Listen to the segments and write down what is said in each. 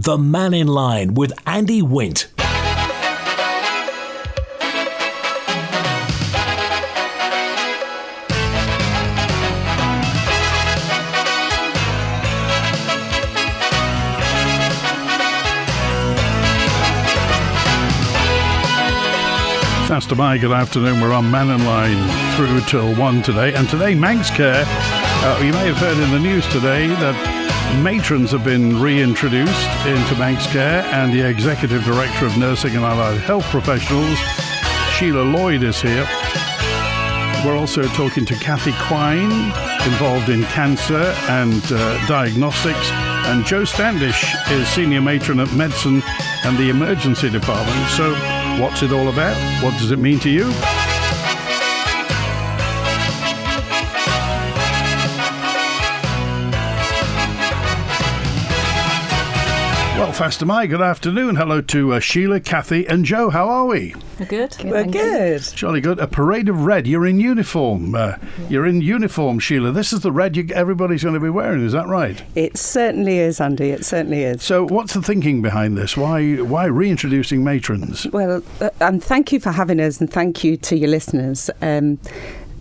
The Mannin Line with Andy Wint. Faster by, good afternoon. We're on Mannin Line through till 1 today. And today, Manx Care. You may have heard in the news today that Matrons have been reintroduced into Manx Care, and the Executive Director of Nursing and Allied Health Professionals, Sheila Lloyd, is here. We're also talking to Cathy Quine, involved in cancer and diagnostics, and Jo Standish is Senior Matron at Medicine and the Emergency Department. So, what's it all about? What does it mean to you? Well, Faster My, good afternoon. Hello to Sheila, Cathy and Jo. How are we? We're good. We're good. Jolly good. A parade of red. You're in uniform. You're in uniform, Sheila. This is the red everybody's going to be wearing. Is that right? It certainly is, Andy. It certainly is. So what's the thinking behind this? Why reintroducing Matrons? Well, and thank you for having us, and thank you to your listeners.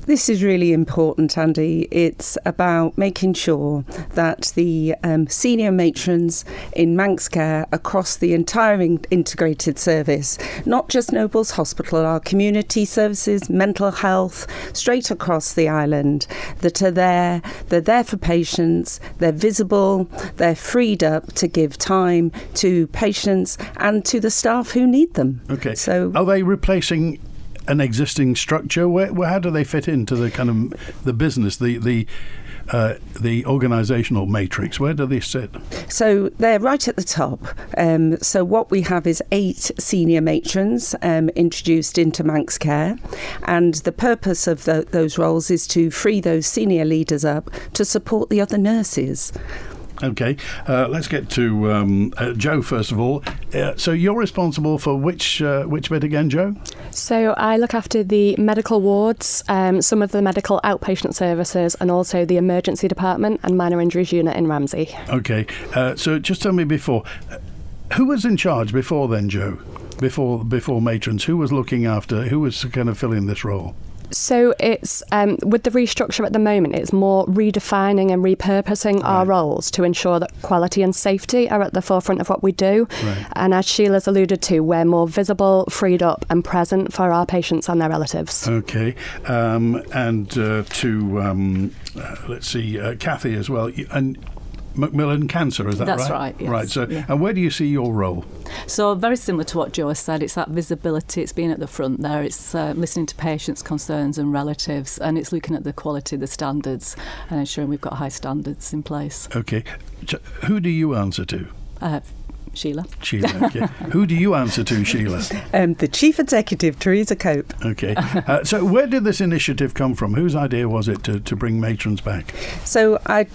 This is really important, Andy. It's about making sure that the senior matrons in Manx Care across the entire integrated service, not just Nobles Hospital, our community services, mental health, straight across the island, that are there. They're there for patients. They're visible. They're freed up to give time to patients and to the staff who need them. Okay. So, are they replacing an existing structure? How do they fit into the kind of the business, the organisational matrix? Where do they sit? So they're right at the top. So what we have is 8 senior matrons introduced into Manx Care, and the purpose of those roles is to free those senior leaders up to support the other nurses. Okay, let's get to Jo first of all. So you're responsible for which bit again, Jo? So I look after the medical wards, some of the medical outpatient services, and also the emergency department and minor injuries unit in Ramsey. Okay, so just tell me who was in charge before then, Jo? Before Matrons, who was looking after, who was kind of filling this role? So it's, with the restructure at the moment, it's more redefining and repurposing our roles to ensure that quality and safety are at the forefront of what we do. Right. And as Sheila's alluded to, we're more visible, freed up and present for our patients and their relatives. Okay. Let's see, Cathy as well. And Macmillan Cancer, is that right? That's right, yes. Right, so, yeah. And where do you see your role? So very similar to what Jo has said, it's that visibility, it's being at the front there, it's listening to patients' concerns and relatives, and it's looking at the quality, the standards, and ensuring we've got high standards in place. Okay. Who do you answer to? Sheila. Okay. Who do you answer to, Sheila? The Chief Executive, Teresa Cope. Okay. So where did this initiative come from? Whose idea was it to bring matrons back? So I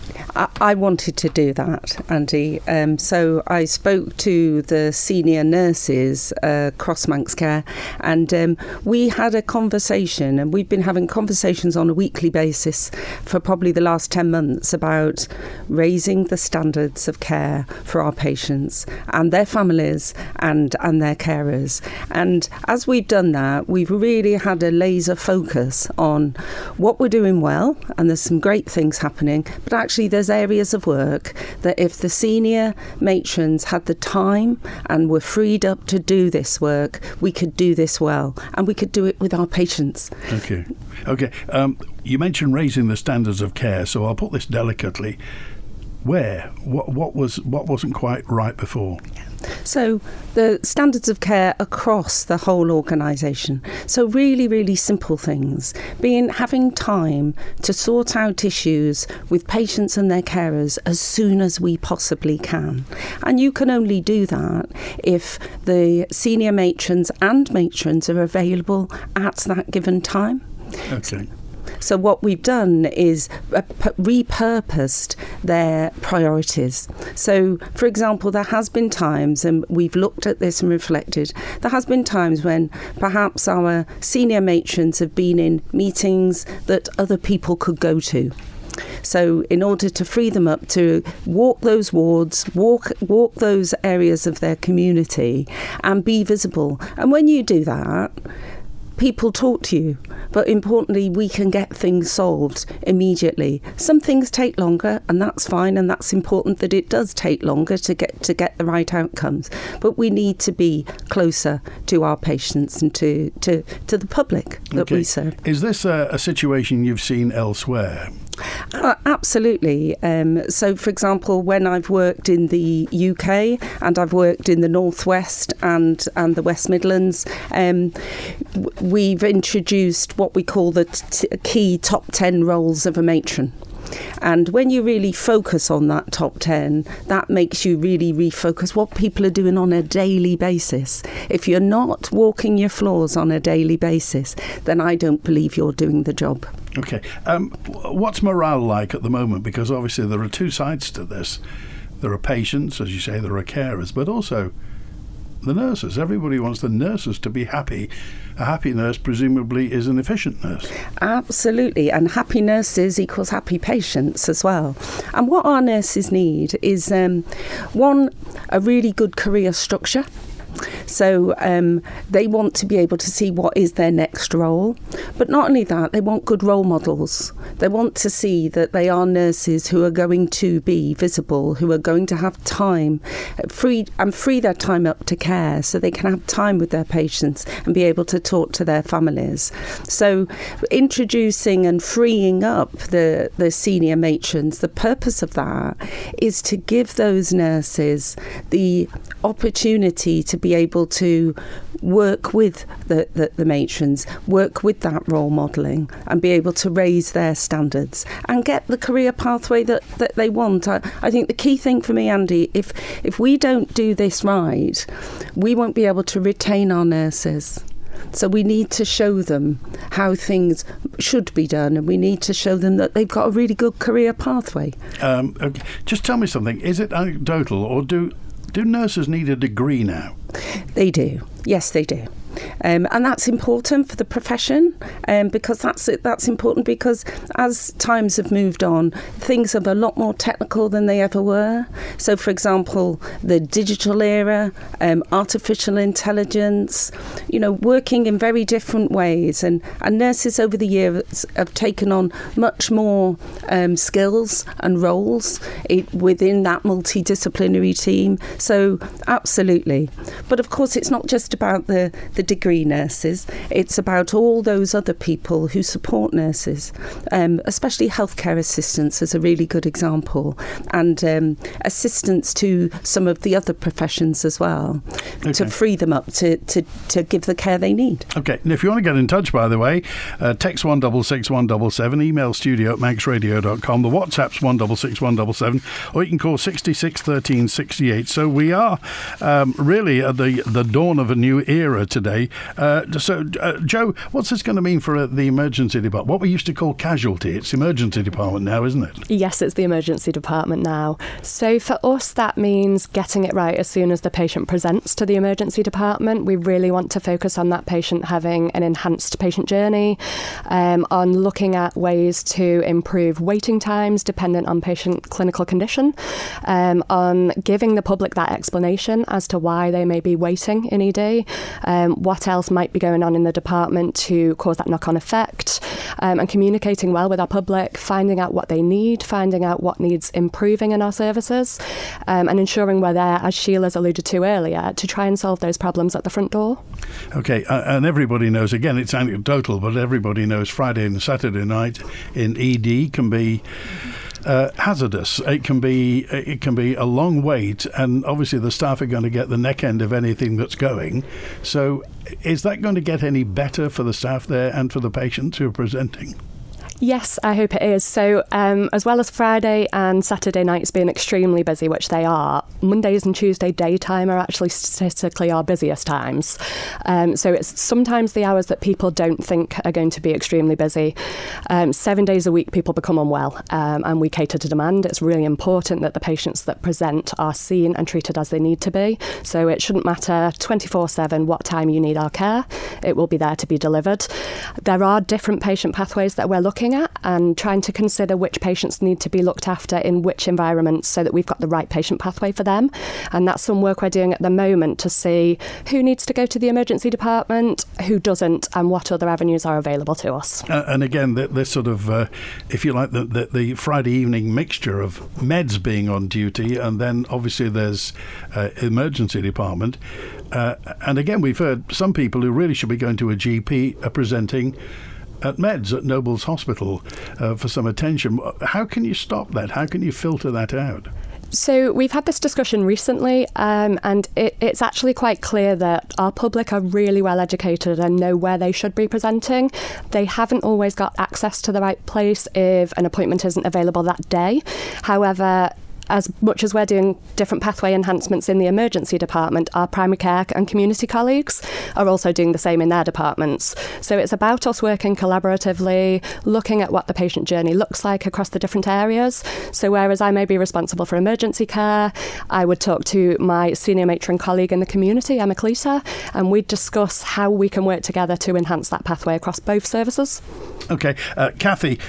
wanted to do that, Andy. So I spoke to the senior nurses across Manx Care, and we had a conversation, and we've been having conversations on a weekly basis for probably the last 10 months about raising the standards of care for our patients and their families and their carers. And as we've done that, we've really had a laser focus on what we're doing well, and there's some great things happening, but actually there's areas of work that if the senior matrons had the time and were freed up to do this work, we could do this well, and we could do it with our patients. Okay. You mentioned raising the standards of care, so I'll put this delicately. Where? What wasn't quite right before? So the standards of care across the whole organisation. So really, really simple things. Having time to sort out issues with patients and their carers as soon as we possibly can. And you can only do that if the senior matrons and matrons are available at that given time. Okay. So what we've done is repurposed their priorities. So, for example, there has been times, and we've looked at this and reflected, there has been times when perhaps our senior matrons have been in meetings that other people could go to. So in order to free them up to walk those wards, walk those areas of their community and be visible. And when you do that, people talk to you, but importantly, we can get things solved immediately. Some things take longer, and that's fine, and that's important that it does take longer to get the right outcomes. But we need to be closer to our patients and to the public that we serve. Is this a situation you've seen elsewhere? Absolutely. So, for example, when I've worked in the UK and I've worked in the Northwest and the West Midlands, we've introduced what we call the key top 10 roles of a matron. And when you really focus on that top 10, that makes you really refocus what people are doing on a daily basis. If you're not walking your floors on a daily basis, then I don't believe you're doing the job. Okay. What's morale like at the moment? Because obviously there are two sides to this. There are patients, as you say, there are carers, but also the nurses. Everybody wants the nurses to be happy. A happy nurse presumably is an efficient nurse. Absolutely, and happy nurses equals happy patients as well. And what our nurses need is, one, a really good career structure. So they want to be able to see what is their next role. But not only that, they want good role models. They want to see that they are nurses who are going to be visible, who are going to have time, free their time up to care so they can have time with their patients and be able to talk to their families. So introducing and freeing up the senior matrons, the purpose of that is to give those nurses the opportunity to be able to work with the matrons, work with that role modelling and be able to raise their standards and get the career pathway that they want. I think the key thing for me, Andy, if we don't do this right, we won't be able to retain our nurses. So we need to show them how things should be done, and we need to show them that they've got a really good career pathway. Okay. Just tell me something. Is it anecdotal, or do nurses need a degree now? They do. Yes, they do. And that's important for the profession, because that's important because as times have moved on, things are a lot more technical than they ever were. So, for example, the digital era, artificial intelligence, working in very different ways. And nurses over the years have taken on much more skills and roles within that multidisciplinary team. So, absolutely. But of course, it's not just about the degree nurses, it's about all those other people who support nurses, especially healthcare assistants is a really good example, and assistants to some of the other professions as well, to free them up to give the care they need. Okay, and if you want to get in touch, by the way, text 166 email studio@manxradio.com, the WhatsApp's 166 or you can call 66 13 68. So we are really at the dawn of a new era today. Jo, what's this going to mean for the emergency department? What we used to call casualty, it's the emergency department now, isn't it? Yes, it's the emergency department now. So for us, that means getting it right as soon as the patient presents to the emergency department. We really want to focus on that patient having an enhanced patient journey, on looking at ways to improve waiting times dependent on patient clinical condition, on giving the public that explanation as to why they may be waiting in ED, what else might be going on in the department to cause that knock-on effect, and communicating well with our public, finding out what they need, finding out what needs improving in our services, and ensuring we're there, as Sheila's alluded to earlier, to try and solve those problems at the front door. Okay, and everybody knows, again, it's anecdotal, but everybody knows Friday and Saturday night in ED can be hazardous. It can be a long wait, and obviously the staff are going to get the neck end of anything that's going. So is that going to get any better for the staff there and for the patients who are presenting? Yes, I hope it is. So as well as Friday and Saturday nights being extremely busy, which they are, Mondays and Tuesday daytime are actually statistically our busiest times. So it's sometimes the hours that people don't think are going to be extremely busy. 7 days a week people become unwell, and we cater to demand. It's really important that the patients that present are seen and treated as they need to be. So it shouldn't matter 24/7 what time you need our care. It will be there to be delivered. There are different patient pathways that we're looking looking at and trying to consider which patients need to be looked after in which environments so that we've got the right patient pathway for them. And that's some work we're doing at the moment to see who needs to go to the emergency department, who doesn't, and what other avenues are available to us. And again, this sort of, if you like, the Friday evening mixture of meds being on duty, and then obviously there's emergency department. And again, we've heard some people who really should be going to a GP are presenting at meds at Noble's Hospital for some attention. How can you stop that? How can you filter that out? So we've had this discussion recently, and it's actually quite clear that our public are really well educated and know where they should be presenting. They haven't always got access to the right place if an appointment isn't available that day. However, as much as we're doing different pathway enhancements in the emergency department, our primary care and community colleagues are also doing the same in their departments. So it's about us working collaboratively, looking at what the patient journey looks like across the different areas. So whereas I may be responsible for emergency care, I would talk to my senior matron colleague in the community, Emma Cleater, and we'd discuss how we can work together to enhance that pathway across both services. Okay, Kathy,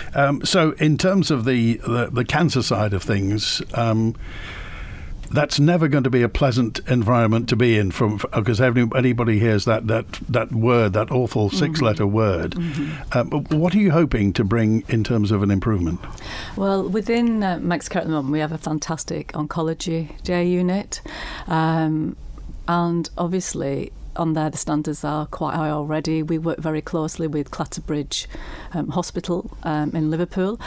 so in terms of the cancer side of things, that's never going to be a pleasant environment to be in, because anybody hears that word, that awful six-letter word. What are you hoping to bring in terms of an improvement? Well, within Manx Care at the moment, we have a fantastic oncology day unit, and obviously on there the standards are quite high already. We work very closely with Clatterbridge Hospital in Liverpool,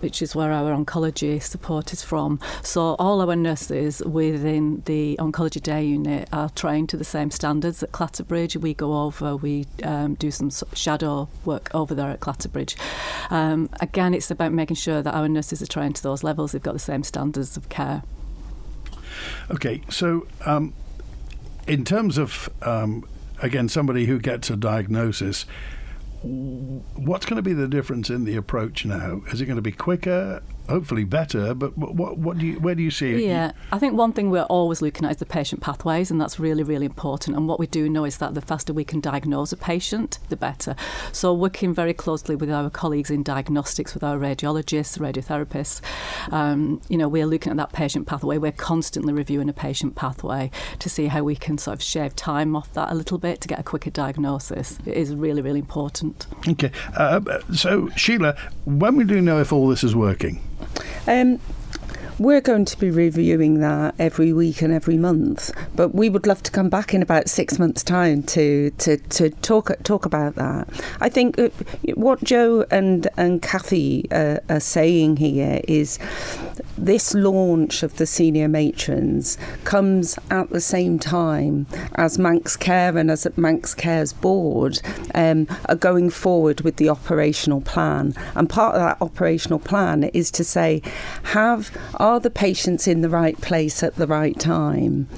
which is where our oncology support is from. So all our nurses within the oncology day unit are trained to the same standards at Clatterbridge. We go over, we do some shadow work over there at Clatterbridge. Again, it's about making sure that our nurses are trained to those levels. They've got the same standards of care. Okay, so in terms of, again, somebody who gets a diagnosis, what's going to be the difference in the approach now? Is it going to be quicker? Hopefully better, but where do you see it? Yeah, I think one thing we're always looking at is the patient pathways, and that's really, really important. And what we do know is that the faster we can diagnose a patient, the better. So working very closely with our colleagues in diagnostics, with our radiologists, radiotherapists, we're looking at that patient pathway. We're constantly reviewing a patient pathway to see how we can sort of shave time off that a little bit to get a quicker diagnosis. It is really, really important. Okay, so Sheila, when we do know if all this is working? We're going to be reviewing that every week and every month, but we would love to come back in about 6 months' time to talk about that. I think what Jo and Kathy are saying here is this launch of the senior matrons comes at the same time as Manx Care and as Manx Care's board are going forward with the operational plan. And part of that operational plan is to say, are the patients in the right place at the right time?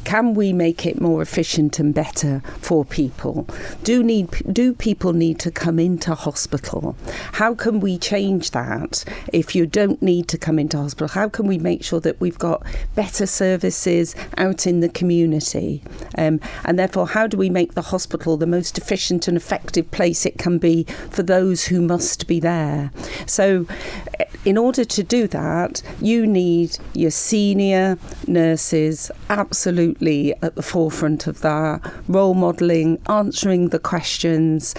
Can we make it more efficient and better for people? Do people need to come into hospital? How can we change that if you don't need to come into hospital? How can we make sure that we've got better services out in the community? And therefore, how do we make the hospital the most efficient and effective place it can be for those who must be there? So in order to do that, you need your senior nurses absolutely at the forefront of that, role modelling, answering the questions,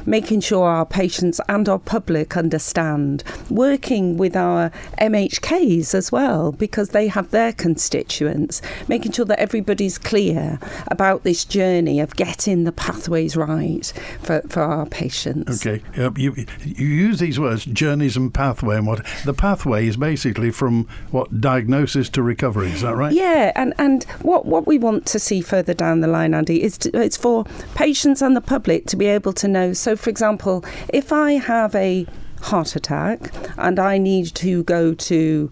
making sure our patients and our public understand, working with our MHKs as well, because they have their constituents, making sure that everybody's clear about this journey of getting the pathways right for our patients. Okay, you use these words, journeys and pathway, and what the pathway is basically from what diagnosis to recovery, is that right? Yeah, and what we want to see further down the line, Andy, is it's for patients and the public to be able to know. So, for example, if I have a heart attack and I need to go to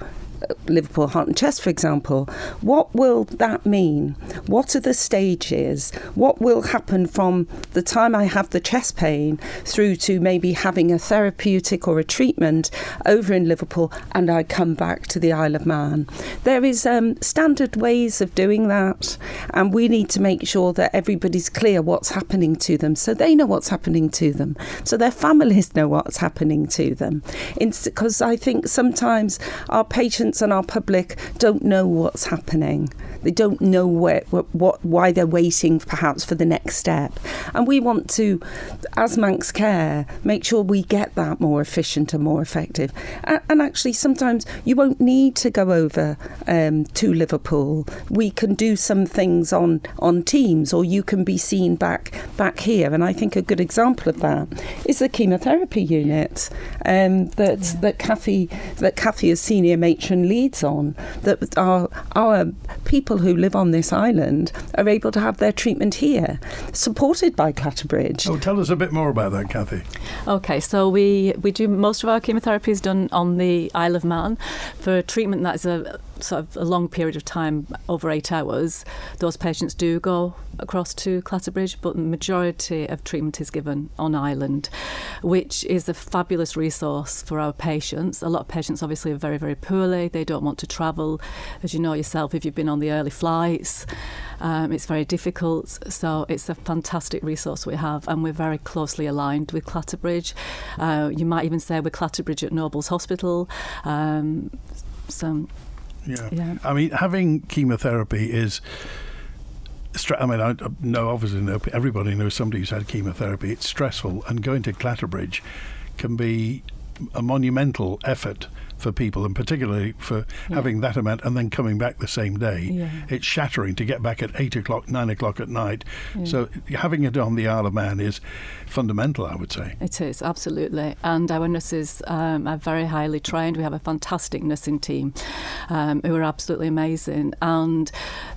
Liverpool Heart and Chest, for example, what will that mean? What are the stages? What will happen from the time I have the chest pain through to maybe having a therapeutic or a treatment over in Liverpool and I come back to the Isle of Man? There is standard ways of doing that, and we need to make sure that everybody's clear what's happening to them, so they know what's happening to them, so their families know what's happening to them. Because I think sometimes our patients and our public don't know what's happening. They don't know why they're waiting perhaps for the next step. And we want to, as Manx Care, make sure we get that more efficient and more effective. And actually, sometimes you won't need to go over to Liverpool. We can do some things on Teams, or you can be seen back here. And I think a good example of that is the chemotherapy unit that Kathy as senior matron leads on, that our people who live on this island are able to have their treatment here, supported by Clatterbridge. Oh, tell us a bit more about that, Kathy. Okay, so we do most of our chemotherapy is done on the Isle of Man for treatment that is a sort of a long period of time, over 8 hours. Those patients do go across to Clatterbridge, but the majority of treatment is given on island, which is a fabulous resource for our patients. A lot of patients obviously are very, very poorly. They don't want to travel. As you know yourself, if you've been on the early flights, it's very difficult. So it's a fantastic resource we have, and we're very closely aligned with Clatterbridge. You might even say we're Clatterbridge at Nobles Hospital. Yeah. I mean, having chemotherapy is... I mean, I know, obviously, everybody knows somebody who's had chemotherapy. It's stressful, and going to Clatterbridge can be a monumental effort for people, and particularly for having that amount and then coming back the same day. Yeah. It's shattering to get back at 8 o'clock, 9 o'clock at night. Yeah. So having it on the Isle of Man is fundamental, I would say. It is, absolutely. And our nurses are very highly trained. We have a fantastic nursing team who are absolutely amazing. And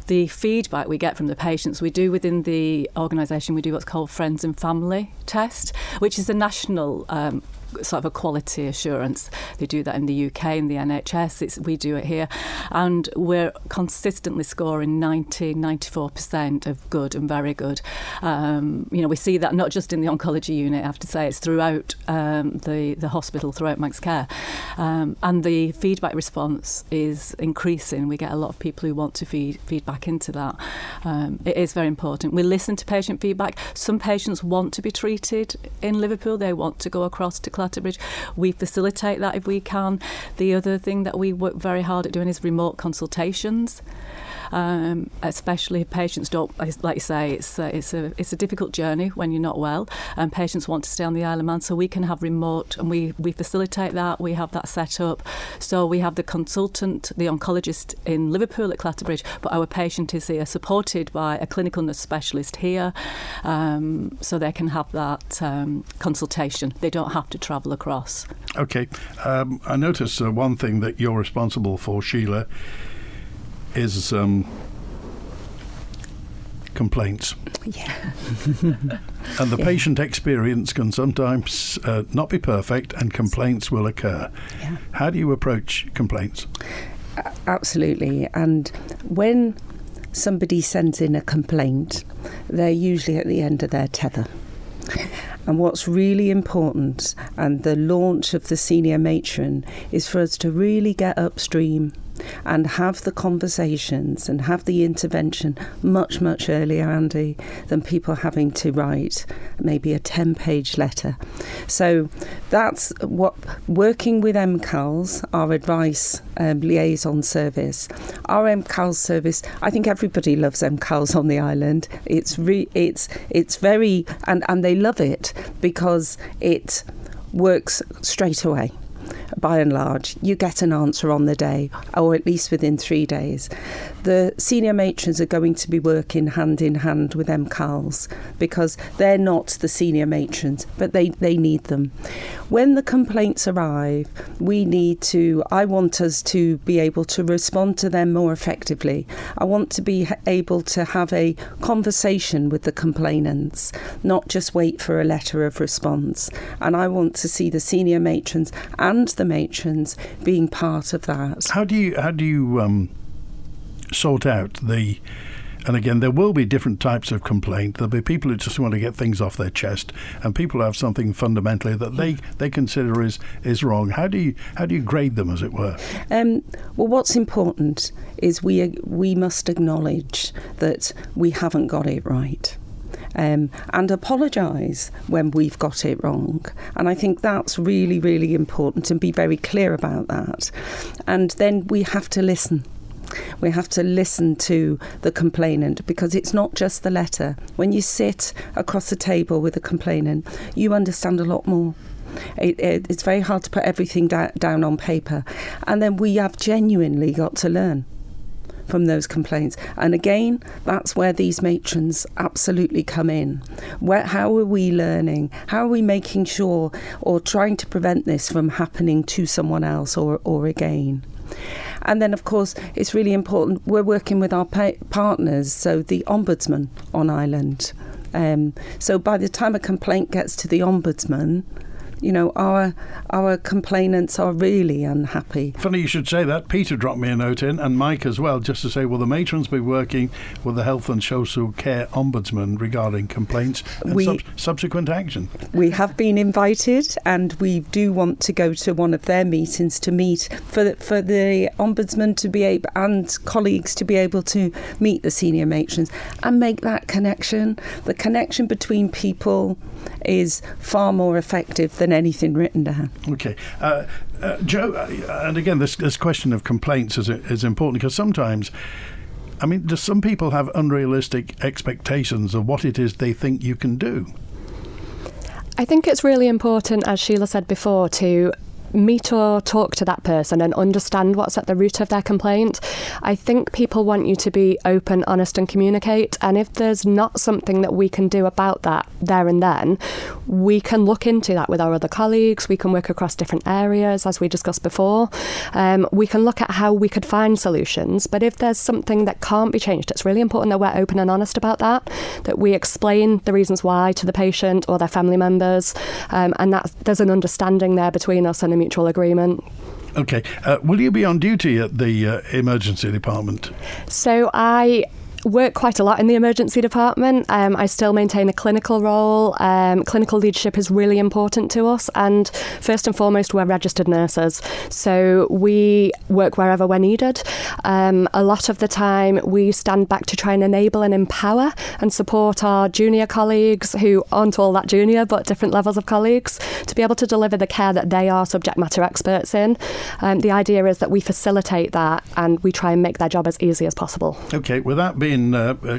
the feedback we get from the patients, we do within the organisation, we do what's called Friends and Family Test, which is a national sort of a quality assurance. They do that in the UK, in the NHS. We do it here. And we're consistently scoring 94% of good and very good. We see that not just in the oncology unit, I have to say, it's throughout the hospital, throughout Manx Care. And the feedback response is increasing. We get a lot of people who want to feed back into that. It is very important. We listen to patient feedback. Some patients want to be treated in Liverpool. They want to go across to Clatterbridge. We facilitate that if we can. The other thing that we work very hard at doing is remote consultations. Especially if patients don't, like you say, it's a difficult journey when you're not well, and patients want to stay on the Isle of Man, so we can have remote, and we facilitate that. We have that set up. So we have the consultant, the oncologist in Liverpool at Clatterbridge, but our patient is here supported by a clinical nurse specialist here, so they can have that consultation. They don't have to travel across. Okay. I noticed one thing that you're responsible for, Sheila, is complaints. Yeah. And the patient experience can sometimes not be perfect, and complaints will occur. Yeah. How do you approach complaints? Absolutely. And when somebody sends in a complaint, they're usually at the end of their tether. And what's really important, and the launch of the senior matron, is for us to really get upstream and have the conversations and have the intervention much, much earlier, Andy, than people having to write maybe a 10-page letter. So that's what, working with MCALS, our advice liaison service, our MCALS service, I think everybody loves MCALS on the island. It's very, and they love it because it works straight away. By and large, you get an answer on the day, or at least within 3 days. The senior matrons are going to be working hand in hand with MCALS because they're not the senior matrons, but they need them. When the complaints arrive, I want us to be able to respond to them more effectively. I want to be able to have a conversation with the complainants, not just wait for a letter of response. And I want to see the senior matrons and the matrons being part of that. How do you sort out and again, there will be different types of complaint. There'll be people who just want to get things off their chest, and people who have something fundamentally that they consider is wrong. How do you grade them, as it were? Well, what's important is we must acknowledge that we haven't got it right. And apologise when we've got it wrong. And I think that's really, really important, and be very clear about that. And then we have to listen. We have to listen to the complainant, because it's not just the letter. When you sit across the table with a complainant, you understand a lot more. It's very hard to put everything down on paper. And then we have genuinely got to learn from those complaints. And again, that's where these matrons absolutely come in. How are we learning? How are we making sure, or trying to prevent this from happening to someone else or again? And then, of course, it's really important, we're working with our partners, so the Ombudsman on Island. So by the time a complaint gets to the Ombudsman, you know, our complainants are really unhappy. Funny you should say that. Peter dropped me a note in, and Mike as well, just to say, will the matrons be working with the Health and Social Care Ombudsman regarding complaints and subsequent action? We have been invited, and we do want to go to one of their meetings to meet for the Ombudsman to be able, and colleagues to be able to meet the senior matrons and make that connection. The connection between people is far more effective than anything written down. Okay. Jo, and again, this question of complaints is important, because sometimes, I mean, do some people have unrealistic expectations of what it is they think you can do? I think it's really important, as Sheila said before, to meet or talk to that person and understand what's at the root of their complaint. I think people want you to be open, honest and communicate, and if there's not something that we can do about that there and then, we can look into that with our other colleagues. We can work across different areas, as we discussed before. We can look at how we could find solutions, but if there's something that can't be changed, it's really important that we're open and honest about that we explain the reasons why to the patient or their family members, and that there's an understanding there between us and a mutual agreement. Okay. Will you be on duty at the emergency department? So I work quite a lot in the emergency department. I still maintain a clinical role. Clinical leadership is really important to us, and first and foremost, we're registered nurses, so we work wherever we're needed. A lot of the time we stand back to try and enable and empower and support our junior colleagues, who aren't all that junior but different levels of colleagues, to be able to deliver the care that they are subject matter experts in. The idea is that we facilitate that and we try and make their job as easy as possible. Okay, with that being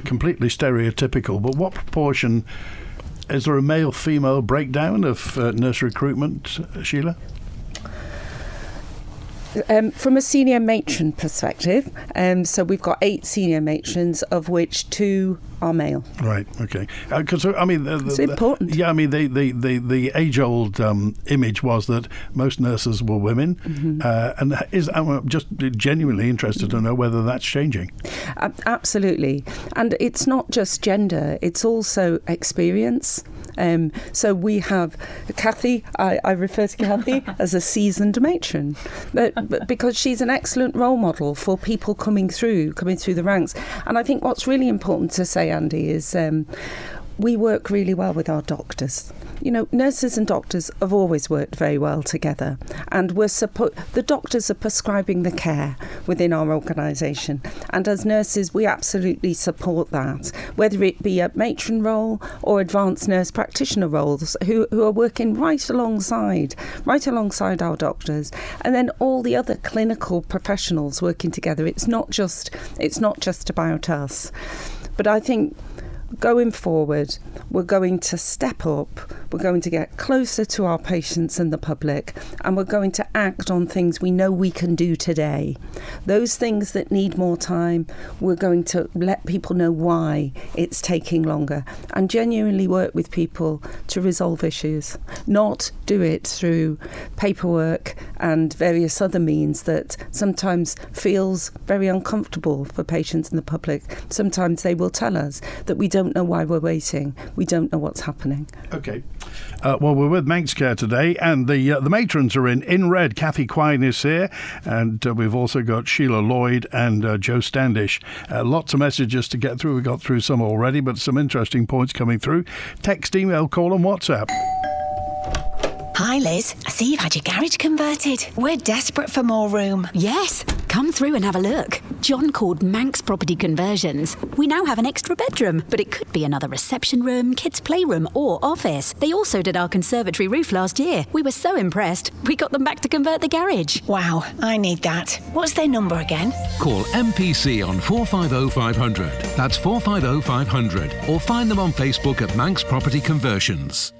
completely stereotypical, but what proportion, is there a male-female breakdown of nurse recruitment, Sheila? From a senior matron perspective, so we've got 8 senior matrons, of which 2 are male. Right. Okay. Because I mean, it's important. Yeah. I mean, the age-old image was that most nurses were women, and I'm just genuinely interested to know whether that's changing. Absolutely, and it's not just gender; it's also experience. So we have Kathy. I refer to Kathy as a seasoned matron, but because she's an excellent role model for people coming through the ranks. And I think what's really important to say, Andy, is we work really well with our doctors. You know, nurses and doctors have always worked very well together, and the doctors are prescribing the care within our organisation, and as nurses we absolutely support that, whether it be a matron role or advanced nurse practitioner roles, who are working right alongside our doctors, and then all the other clinical professionals working together. It's not just about us. But I think going forward, we're going to step up, we're going to get closer to our patients and the public, and we're going to act on things we know we can do today. Those things that need more time, we're going to let people know why it's taking longer and genuinely work with people to resolve issues, not do it through paperwork and various other means that sometimes feels very uncomfortable for patients and the public. Sometimes they will tell us that we don't know why we're waiting, we don't know what's happening. Okay. Well, we're with Manx Care today, and the Matrons are in red. Kathy Quine is here, and we've also got Sheila Lloyd and Jo Standish. Lots of messages to get through. We got through some already, but some interesting points coming through. Text, email, call and WhatsApp. Hi Liz, I see you've had your garage converted. We're desperate for more room. Yes, come through and have a look. John called Manx Property Conversions. We now have an extra bedroom, but it could be another reception room, kids' playroom or office. They also did our conservatory roof last year. We were so impressed, we got them back to convert the garage. Wow, I need that. What's their number again? Call MPC on 450 500. That's 450 500. Or find them on Facebook at Manx Property Conversions.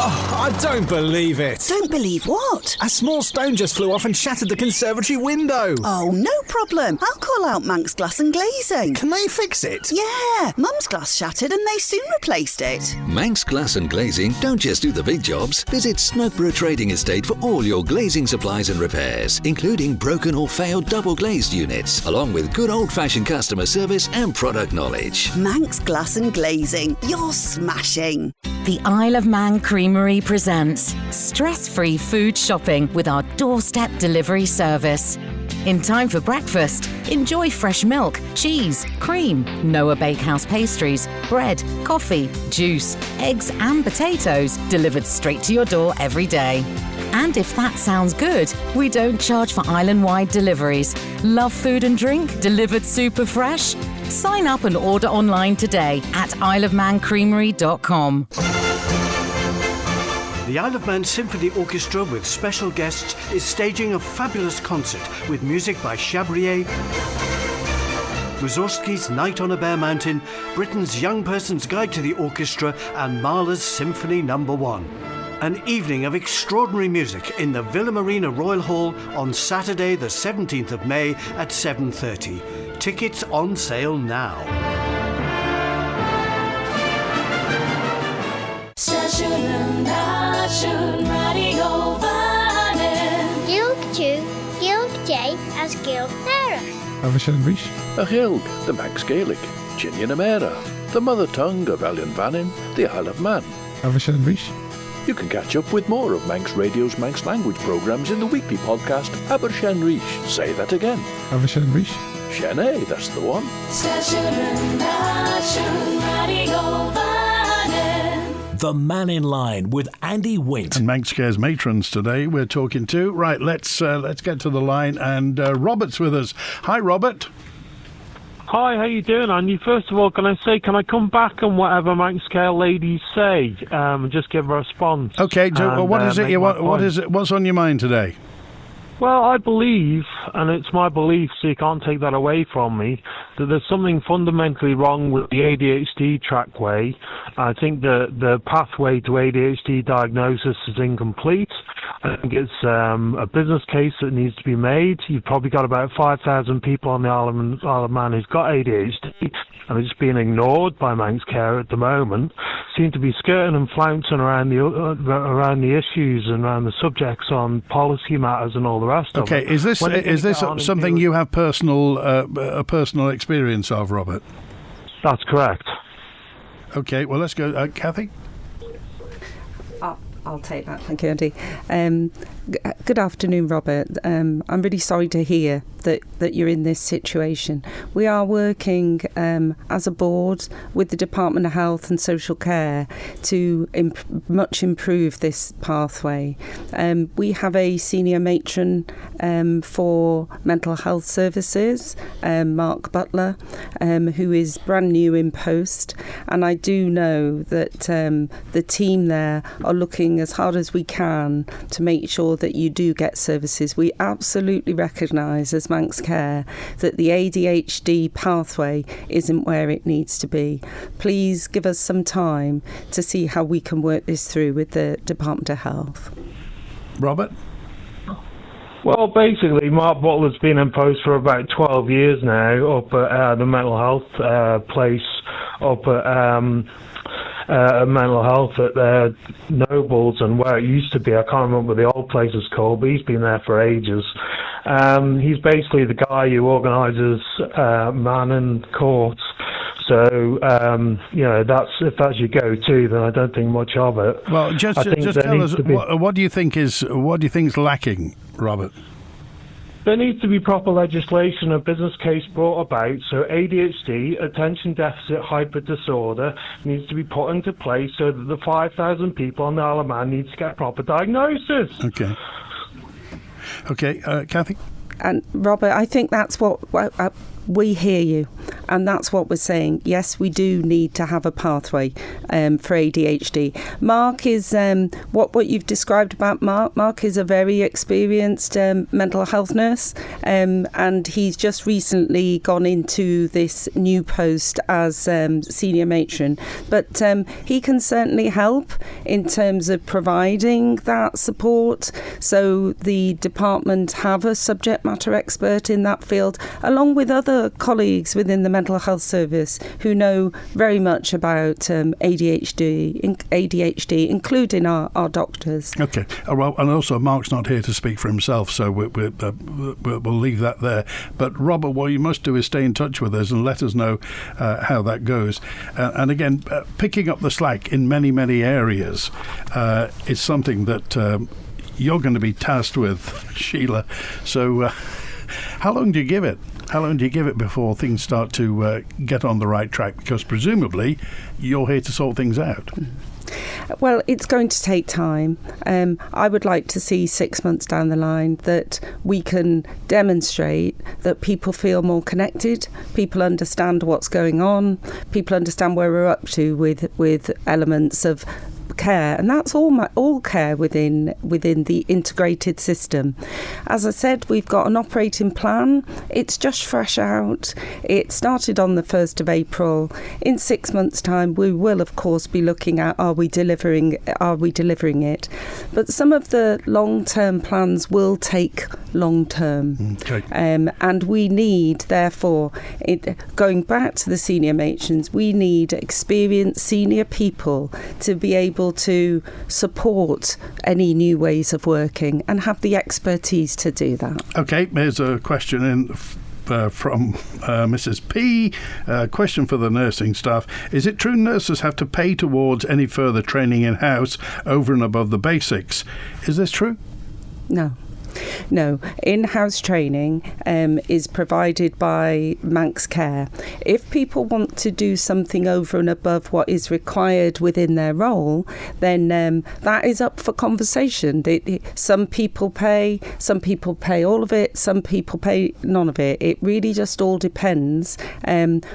Oh, I don't believe it. Don't believe what? A small stone just flew off and shattered the conservatory window. Oh, no problem. I'll call out Manx Glass and Glazing. Can they fix it? Yeah, Mum's glass shattered and they soon replaced it. Manx Glass and Glazing don't just do the big jobs. Visit Snugborough Trading Estate for all your glazing supplies and repairs, including broken or failed double glazed units, along with good old-fashioned customer service and product knowledge. Manx Glass and Glazing. You're smashing. The Isle of Man Creamery presents stress-free food shopping with our doorstep delivery service. In time for breakfast, enjoy fresh milk, cheese, cream, Noah Bakehouse pastries, bread, coffee, juice, eggs and potatoes delivered straight to your door every day. And if that sounds good, we don't charge for island-wide deliveries. Love food and drink delivered super fresh? Sign up and order online today at isleofmancreamery.com. The Isle of Man Symphony Orchestra with special guests is staging a fabulous concert with music by Chabrier, Mussorgsky's Night on a Bare Mountain, Britain's Young Person's Guide to the Orchestra and Mahler's Symphony No. 1. An evening of extraordinary music in the Villa Marina Royal Hall on Saturday the 17th of May at 7:30. Tickets on sale now. As Guild Nera. Avashanrish. A Gilg, the Manx Gaelic, Chinian Amera, the mother tongue of Elian Vannin, the Isle of Man. Avashanrish. You can catch up with more of Manx Radio's Manx language programmes in the weekly podcast Abershenrish. Say that again. Avashanrish. Shene, that's the one. The Mannin Line with Andy Wint. And Manx Care's Matrons today we're talking to. Right, let's get to the line, and Robert's with us. Hi, Robert. Hi, how you doing, Andy? First of all, can I come back on whatever Manx Care ladies say and just give a response? Okay, so what is it you want? What is it? What's on your mind today? Well, I believe, and it's my belief, so you can't take that away from me, that there's something fundamentally wrong with the ADHD trackway. I think the pathway to ADHD diagnosis is incomplete. I think it's a business case that needs to be made. You've probably got about 5,000 people on the Isle of Man who's got ADHD, and it's being ignored by Manx Care at the moment. Seem to be skirting and flouncing around the issues and around the subjects on policy matters and all the rest of it. Okay, is this something you have a personal experience of, Robert? That's correct. Okay, well, let's go. Kathy? I'll take that. Thank you, Andy. Good afternoon, Robert. I'm really sorry to hear that you're in this situation. We are working as a board with the Department of Health and Social Care to much improve this pathway. We have a senior matron for mental health services, Mark Butler, who is brand new in post, and I do know that the team there are looking as hard as we can to make sure that you do get services. We absolutely recognise as Manx Care that the ADHD pathway isn't where it needs to be. Please give us some time to see how we can work this through with the Department of Health. Robert? Well, basically, Mark Butler's been in post for about 12 years now up at the mental health place up at mental health at Nobles, and where it used to be, I can't remember what the old place is called, but he's been there for ages. He's basically the guy who organises Mannin Court. So, if that's your go-to, then I don't think much of it. Well, just tell us, what do you think is lacking, Robert? There needs to be proper legislation, a business case brought about, so ADHD, attention deficit hyper disorder, needs to be put into place so that the 5,000 people on the Isle of Man need to get proper diagnosis. Okay, Kathy? And Robert, I think that's what we hear you, and that's what we're saying. Yes, we do need to have a pathway for ADHD. Mark is what you've described about Mark. Mark is a very experienced mental health nurse, and he's just recently gone into this new post as senior matron. But he can certainly help in terms of providing that support. So the department have a subject matter expert in that field, along with other colleagues within the mental health service who know very much about ADHD, including our doctors. Okay, well, and also Mark's not here to speak for himself, so we'll leave that there. But Robert, what you must do is stay in touch with us and let us know how that goes. And again, picking up the slack in many, many areas is something that you're going to be tasked with, Sheila. So how long do you give it? How long do you give it before things start to get on the right track? Because presumably you're here to sort things out. Well, it's going to take time. I would like to see 6 months down the line that we can demonstrate that people feel more connected, people understand what's going on, people understand where we're up to with elements of care, and that's all care within the integrated system. As I said, we've got an operating plan. It's just fresh out. It started on the 1st of April. In 6 months' time, we will of course be looking at are we delivering it. But some of the long-term plans will take long-term. Okay. And we need, therefore, going back to the senior matrons, we need experienced senior people to be able to support any new ways of working and have the expertise to do that. Okay, here's a question in from Mrs. P. Question for the nursing staff. Is it true nurses have to pay towards any further training in-house over and above the basics? Is this true? No, in-house training is provided by Manx Care. If people want to do something over and above what is required within their role, then that is up for conversation. Some people pay all of it, some people pay none of it. It really just all depends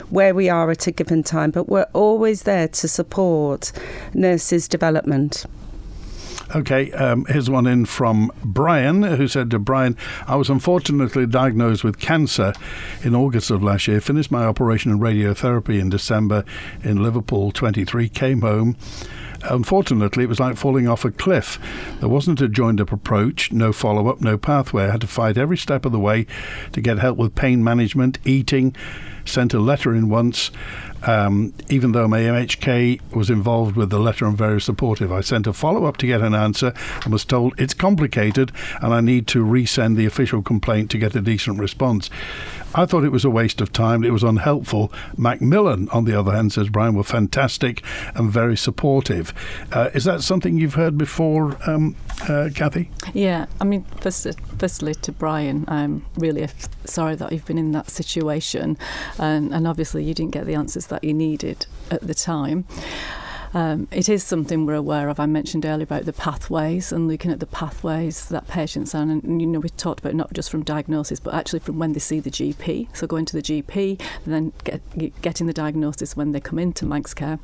where we are at a given time, but we're always there to support nurses' development. Okay, here's one in from Brian, who said to Brian, I was unfortunately diagnosed with cancer in August of last year, finished my operation in radiotherapy in December in Liverpool 23, came home. Unfortunately, it was like falling off a cliff. There wasn't a joined-up approach, no follow-up, no pathway. I had to fight every step of the way to get help with pain management, eating, sent a letter in once. Even though my MHK was involved with the letter and very supportive, I sent a follow-up to get an answer and was told it's complicated and I need to resend the official complaint to get a decent response. I thought it was a waste of time. It was unhelpful. Macmillan, on the other hand, says Brian, were fantastic and very supportive. Is that something you've heard before, Kathy? Yeah, I mean, firstly to Brian, I'm really sorry that you've been in that situation, and obviously you didn't get the answers that you needed at the time. It is something we're aware of. I mentioned earlier about the pathways and looking at the pathways that patients are, and we talked about not just from diagnosis but actually from when they see the GP, so going to the GP and then getting the diagnosis when they come into Manx Care.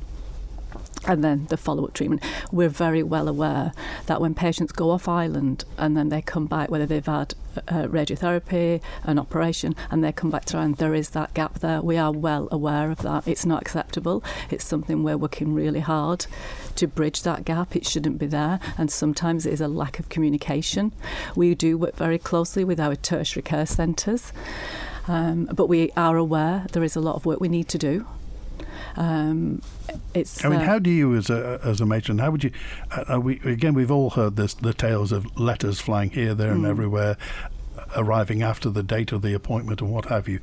and then the follow-up treatment. We're very well aware that when patients go off island and then they come back, whether they've had radiotherapy, an operation, and they come back to island, there is that gap there. We are well aware of that. It's not acceptable. It's something we're working really hard to bridge that gap. It shouldn't be there, and sometimes it is a lack of communication. We do work very closely with our tertiary care centres, but we are aware there is a lot of work we need to do. How do you, as a matron, how would you? We've all heard the tales of letters flying here, there, and everywhere, arriving after the date of the appointment and what have you.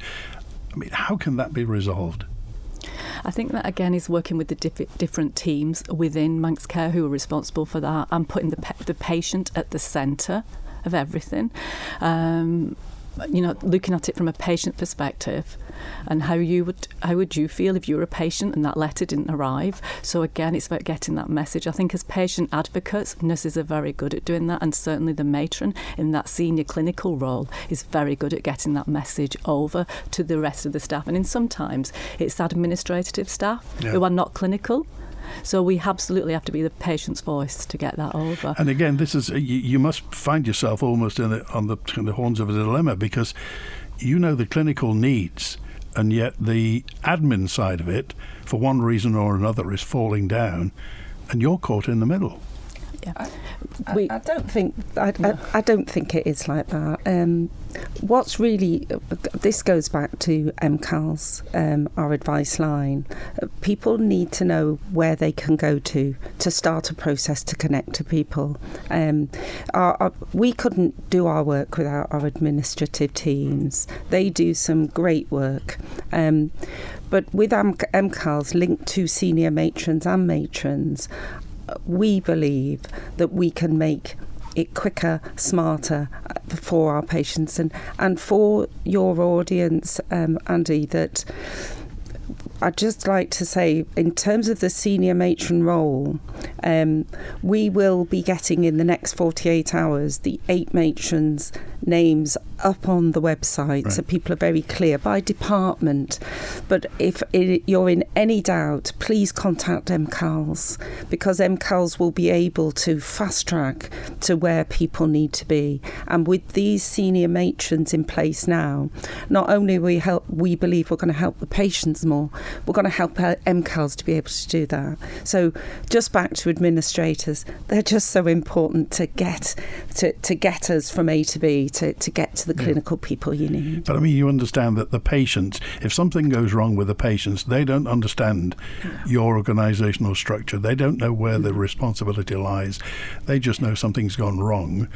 I mean, how can that be resolved? I think that again is working with the different teams within Manx Care who are responsible for that, and putting the patient at the centre of everything. Looking at it from a patient perspective, and how would you feel if you were a patient and that letter didn't arrive? So again, it's about getting that message. I think as patient advocates, nurses are very good at doing that, and certainly the matron in that senior clinical role is very good at getting that message over to the rest of the staff. And sometimes it's administrative staff who are not clinical. So we absolutely have to be the patient's voice to get that over. And again, this is you must find yourself almost on the horns of a dilemma, because you know the clinical needs, and yet the admin side of it, for one reason or another, is falling down, and you're caught in the middle. Yeah. I don't think it is like that. What's really, this goes back to MCAL's, our advice line. People need to know where they can go to start a process to connect to people. We couldn't do our work without our administrative teams. They do some great work. But with MCAL's linked to senior matrons and matrons, we believe that we can make it quicker, smarter for our patients and for your audience, Andy, that I'd just like to say, in terms of the senior matron role, we will be getting in the next 48 hours the 8 matrons' names up on the website, right. So people are very clear by department. But if you're in any doubt, please contact MCALs, because MCALs will be able to fast track to where people need to be. And with these senior matrons in place now, not only we believe we're going to help the patients more, we're going to help MCALs to be able to do that. So just back to administrators, they're just so important to get us from A to B, to get to the clinical people you need. But I mean, you understand that the patients, if something goes wrong with the patients, they don't understand your organisational structure. They don't know where the responsibility lies. They just know something's gone wrong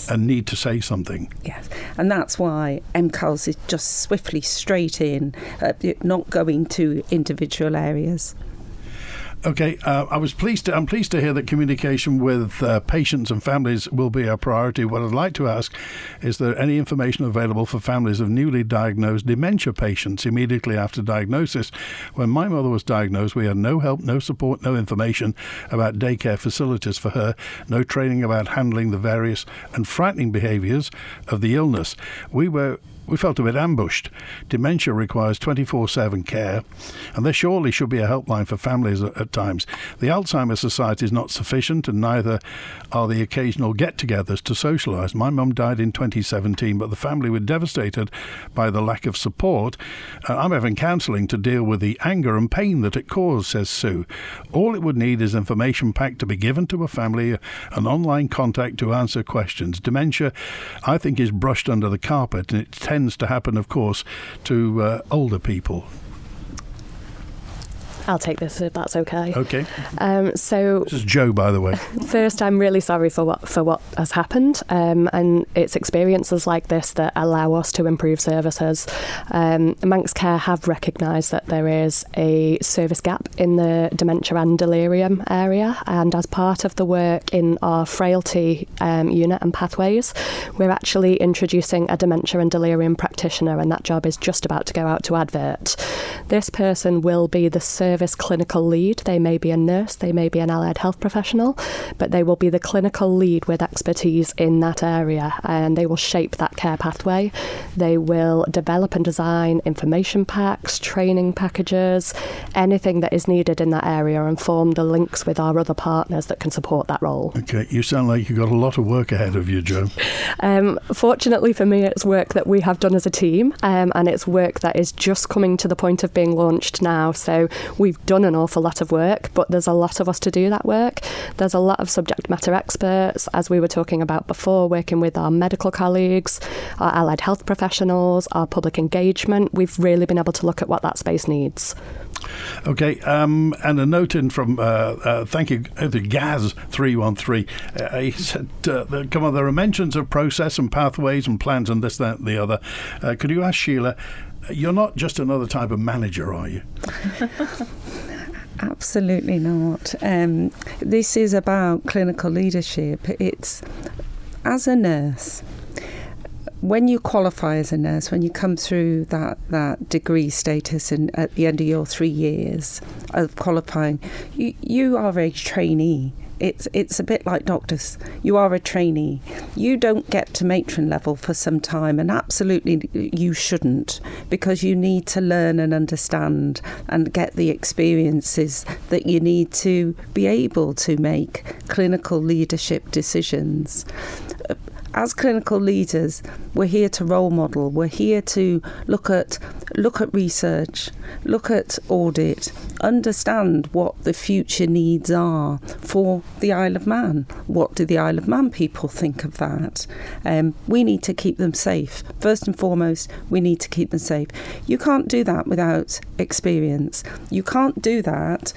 and need to say something. Yes, and that's why MCALs is just swiftly straight in, not going to individual areas. Okay, I'm pleased to hear that communication with patients and families will be our priority. What I'd like to ask, is there any information available for families of newly diagnosed dementia patients immediately after diagnosis? When my mother was diagnosed, we had no help, no support, no information about daycare facilities for her, no training about handling the various and frightening behaviours of the illness. We felt a bit ambushed. Dementia requires 24/7 care, and there surely should be a helpline for families at times. The Alzheimer's Society is not sufficient, and neither are the occasional get-togethers to socialise. My mum died in 2017, but the family were devastated by the lack of support. I'm having counselling to deal with the anger and pain that it caused, says Sue. All it would need is information pack to be given to a family, an online contact to answer questions. Dementia, I think, is brushed under the carpet, and it tends to happen, of course, to older people. I'll take this if that's okay. Okay. So this is Jo, by the way. First, I'm really sorry for what has happened, and it's experiences like this that allow us to improve services. Manx Care have recognised that there is a service gap in the dementia and delirium area, and as part of the work in our frailty unit and pathways, we're actually introducing a dementia and delirium practitioner, and that job is just about to go out to advert. This person will be the service clinical lead. They may be a nurse, they may be an allied health professional, but they will be the clinical lead with expertise in that area, and they will shape that care pathway. They will develop and design information packs, training packages, anything that is needed in that area, and form the links with our other partners that can support that role. Okay, you sound like you've got a lot of work ahead of you, Jo. Fortunately for me, it's work that we have done as a team, and it's work that is just coming to the point of being launched now. So we've done an awful lot of work, but there's a lot of us to do that work. There's a lot of subject matter experts, as we were talking about before, working with our medical colleagues, our allied health professionals, our public engagement. We've really been able to look at what that space needs. Okay, and a note in from, thank you, Gaz313. He said, come on, there are mentions of process and pathways and plans and this, that, and the other. Could you ask Sheila, you're not just another type of manager, are you? Absolutely not. This is about clinical leadership. It's, as a nurse, when you qualify as a nurse, when you come through that degree status and at the end of your 3 years of qualifying, you are a trainee. It's a bit like doctors. You are a trainee. You don't get to matron level for some time, and absolutely you shouldn't, because you need to learn and understand and get the experiences that you need to be able to make clinical leadership decisions. As clinical leaders, we're here to role model. We're here to look at research, look at audit, understand what the future needs are for the Isle of Man. What do the Isle of Man people think of that? We need to keep them safe. First and foremost, we need to keep them safe. You can't do that without experience. You can't do that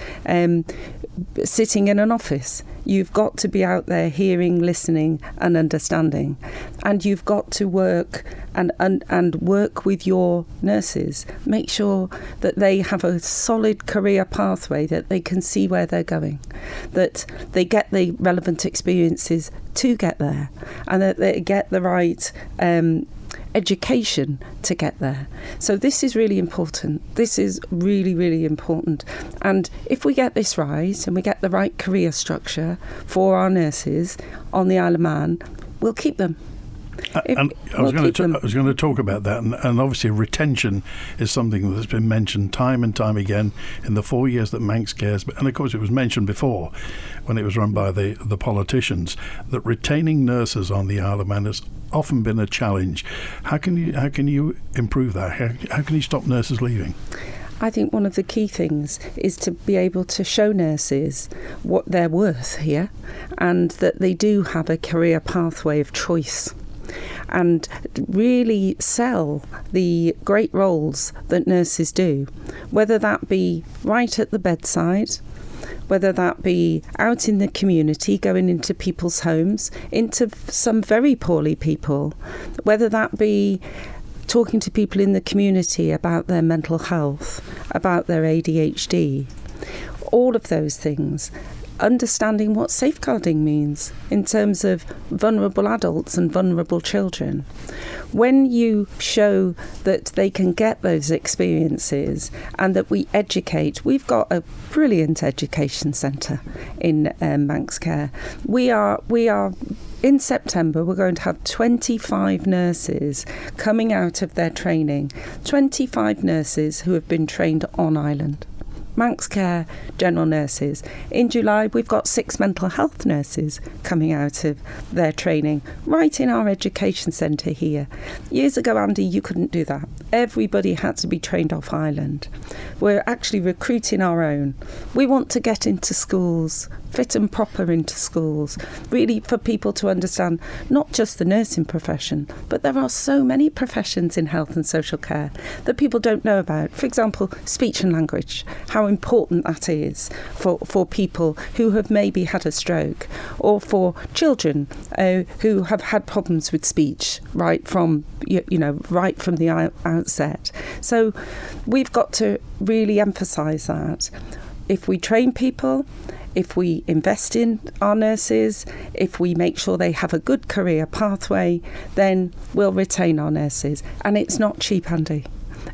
sitting in an office. You've got to be out there hearing, listening and understanding. And you've got to work and work with your nurses. Make sure that they have a solid career pathway, that they can see where they're going, that they get the relevant experiences to get there, and that they get the right education to get there. So this is really important. This is really, really important. And if we get this right and we get the right career structure for our nurses on the Isle of Man, we'll keep them. And I was going to talk about that, and obviously retention is something that's been mentioned time and time again in the 4 years that Manx Care has been, and of course it was mentioned before when it was run by the politicians, that retaining nurses on the Isle of Man has often been a challenge. How can you improve that? How can you stop nurses leaving? I think one of the key things is to be able to show nurses what they're worth here, and that they do have a career pathway of choice, and really sell the great roles that nurses do, whether that be right at the bedside, whether that be out in the community, going into people's homes, into some very poorly people, whether that be talking to people in the community about their mental health, about their ADHD, all of those things. Understanding what safeguarding means in terms of vulnerable adults and vulnerable children. When you show that they can get those experiences and that we educate, we've got a brilliant education centre in Manx Care. We are in September, we're going to have 25 nurses coming out of their training, 25 nurses who have been trained on island. Manx Care general nurses. In July, we've got 6 mental health nurses coming out of their training right in our education centre here. Years ago, Andy, you couldn't do that. Everybody had to be trained off island. We're actually recruiting our own. We want to get into schools, fit and proper into schools, really for people to understand not just the nursing profession, but there are so many professions in health and social care that people don't know about. For example, speech and language, how important that is for people who have maybe had a stroke, or for children who have had problems with speech right from the outset. So we've got to really emphasise that. If we train people, if we invest in our nurses, if we make sure they have a good career pathway, then we'll retain our nurses. And it's not cheap, Andy.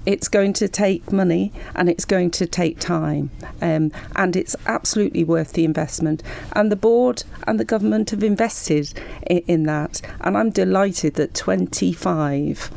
It's going to take money and it's going to take time, and it's absolutely worth the investment. And the board and the government have invested in that, and I'm delighted that 25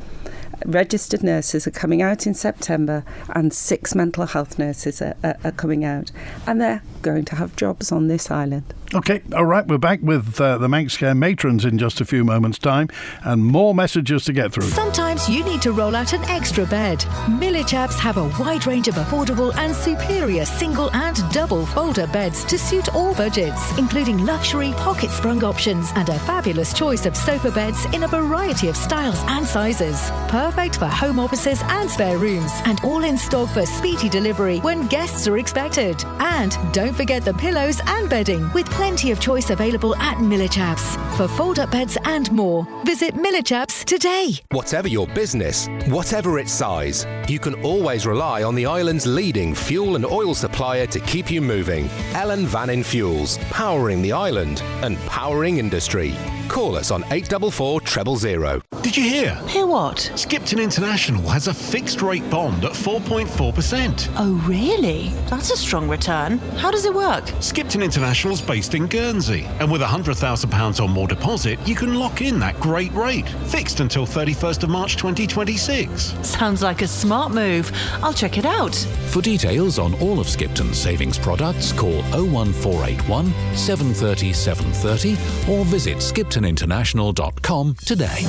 registered nurses are coming out in September and 6 mental health nurses are coming out, and they're going to have jobs on this island. OK, all right, we're back with the Manx Care Matrons in just a few moments' time, and more messages to get through. Sometimes you need to roll out an extra bed. Millichaps have a wide range of affordable and superior single and double folder beds to suit all budgets, including luxury pocket sprung options and a fabulous choice of sofa beds in a variety of styles and sizes. Perfect for home offices and spare rooms, and all in stock for speedy delivery when guests are expected. And don't forget the pillows and bedding, with plenty of choice available at Millichaps. For fold-up beds and more, visit Millichaps today. Whatever your business, whatever its size, you can always rely on the island's leading fuel and oil supplier to keep you moving. Ellen Vannin Fuels, powering the island and powering industry. Call us on 844 000. Did you hear? Hear what? Skipton International has a fixed rate bond at 4.4%. Oh, really? That's a strong return. How does it work? Skipton International's based in Guernsey, and with £100,000 or more deposit, you can lock in that great rate, fixed until 31st of March 2026. Sounds like a smart move. I'll check it out. For details on all of Skipton's savings products, call 01481 730 730 or visit skiptoninternational.com today.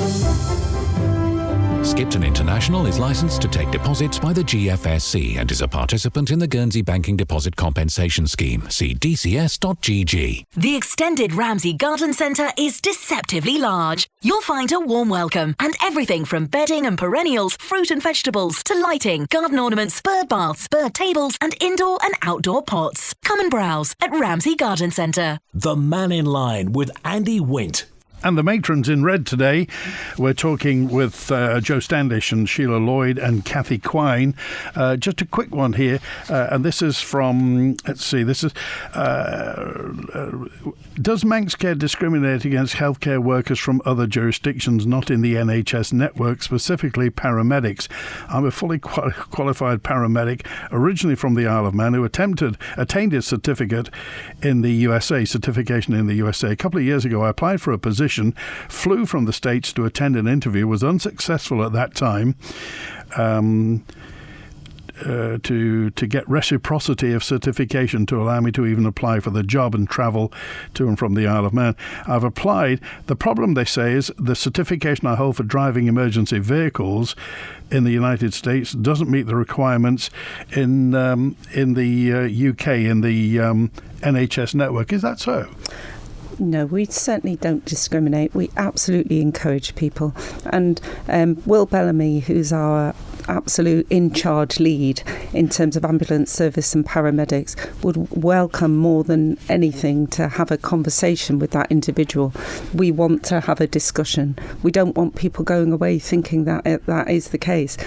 Skipton International is licensed to take deposits by the GFSC and is a participant in the Guernsey Banking Deposit Compensation Scheme. See dcs.gg. The extended Ramsey Garden Centre is deceptively large. You'll find a warm welcome and everything from bedding and perennials, fruit and vegetables, to lighting, garden ornaments, bird baths, bird tables and indoor and outdoor pots. Come and browse at Ramsey Garden Centre. The Mannin Line with Andy Wint. And the matrons in red today, we're talking with Jo Standish and Sheila Lloyd and Kathy Quine. Just a quick one here, and this is from, does Manx Care discriminate against healthcare workers from other jurisdictions not in the NHS network, specifically paramedics? I'm a fully qualified paramedic, originally from the Isle of Man, who attained his certificate in the USA, certification in the USA. A couple of years ago, I applied for a position, flew from the States to attend an interview, was unsuccessful at that time to get reciprocity of certification to allow me to even apply for the job and travel to and from the Isle of Man. I've applied. The problem, they say, is the certification I hold for driving emergency vehicles in the United States doesn't meet the requirements in the UK, in the NHS network. Is that so? No, we certainly don't discriminate. We absolutely encourage people. And Will Bellamy, who's our absolute in-charge lead in terms of ambulance service and paramedics, would welcome more than anything to have a conversation with that individual. We want to have a discussion. We don't want people going away thinking that that is the case.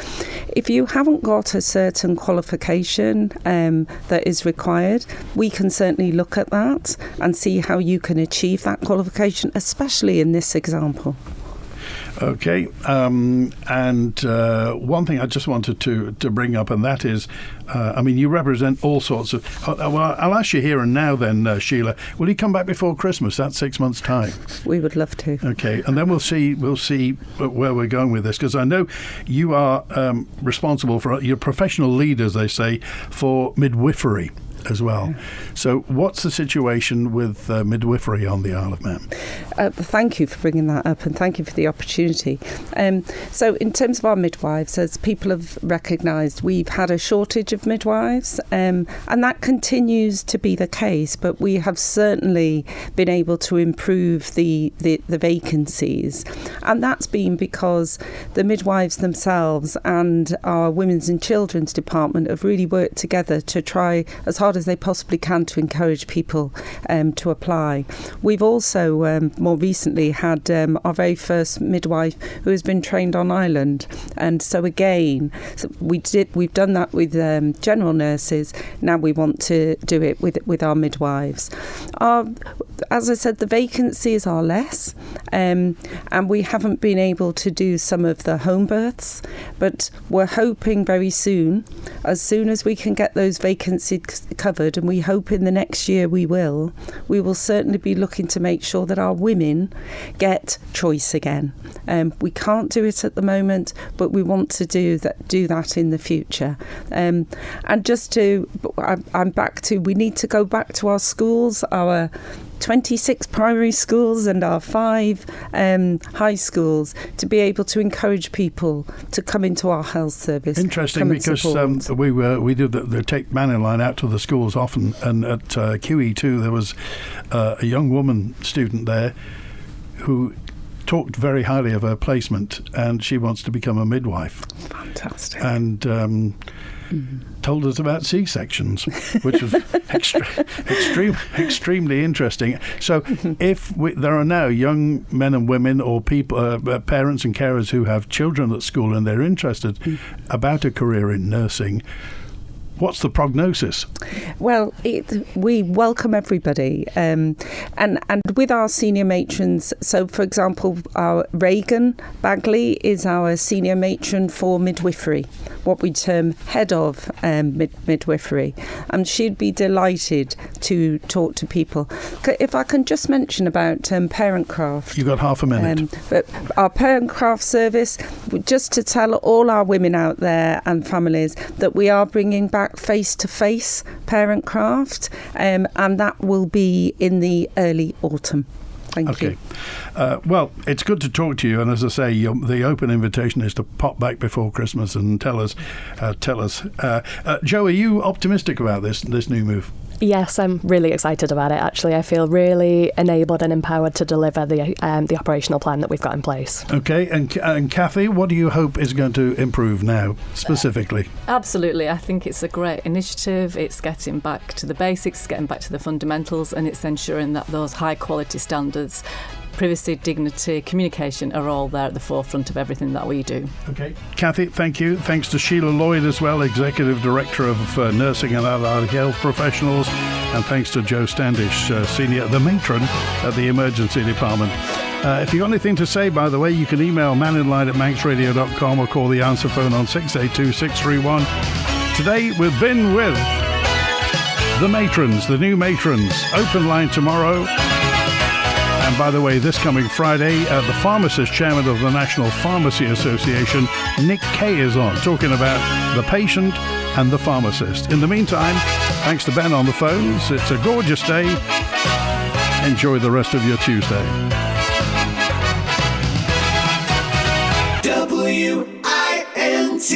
If you haven't got a certain qualification that is required, we can certainly look at that and see how you can achieve that qualification, especially in this example. Okay, and one thing I just wanted to bring up, and that is, you represent all sorts of... well, I'll ask you here and now then, Sheila, will you come back before Christmas? That's 6 months' time. We would love to. Okay, and then we'll see where we're going with this, because I know you are responsible for, you're professional leaders, they say, for midwifery as well. Yeah. So what's the situation with midwifery on the Isle of Man? Thank you for bringing that up, and thank you for the opportunity. So in terms of our midwives, as people have recognised, we've had a shortage of midwives, and that continues to be the case, but we have certainly been able to improve the vacancies, and that's been because the midwives themselves and our Women's and Children's Department have really worked together to try as hard hard as they possibly can to encourage people to apply. We've also more recently had our very first midwife who has been trained on island, and so again we've done that with general nurses. Now we want to do it with our midwives. As I said, the vacancies are less, and we haven't been able to do some of the home births, but we're hoping very soon as we can get those vacancies covered, and we hope in the next year we will certainly be looking to make sure that our women get choice again. We can't do it at the moment, but we want to do that in the future. And just to, I'm back to, we need to go back to our schools, our 26 primary schools and our 5 high schools, to be able to encourage people to come into our health service. Interesting, because we do the take Mannin Line out to the schools often, and at QE2 there was a young woman student there who talked very highly of her placement, and she wants to become a midwife. Fantastic. And told us about C-sections, which was extremely interesting. So if there are now young men and women or people, parents and carers who have children at school and they're interested about a career in nursing, what's the prognosis? Well, we welcome everybody, and with our senior matrons. So, for example, our Reagan Bagley is our senior matron for midwifery, what we term head of midwifery, and she'd be delighted to talk to people. If I can just mention about Parentcraft. You've got half a minute. But our Parentcraft service, just to tell all our women out there and families that we are bringing back face-to-face Parentcraft, and that will be in the early autumn. Thank you. Well, it's good to talk to you, and as I say, the open invitation is to pop back before Christmas and tell us. Jo, are you optimistic about this new move? Yes, I'm really excited about it, actually. I feel really enabled and empowered to deliver the operational plan that we've got in place. Okay, and Kathy, what do you hope is going to improve now, specifically? Absolutely. I think it's a great initiative. It's getting back to the basics, getting back to the fundamentals, and it's ensuring that those high-quality standards, privacy, dignity, communication are all there at the forefront of everything that we do. Okay. Kathy, thank you. Thanks to Sheila Lloyd as well, Executive Director of Nursing and Allied Health Professionals. And thanks to Jo Standish, the matron at the Emergency Department. If you've got anything to say, by the way, you can email manninline@manxradio.com or call the answer phone on 682-631. Today we've been with the Matrons, the new Matrons. Open line tomorrow. And by the way, this coming Friday, the pharmacist chairman of the National Pharmacy Association, Nick Kay, is on, talking about the patient and the pharmacist. In the meantime, thanks to Ben on the phones. It's a gorgeous day. Enjoy the rest of your Tuesday. WINT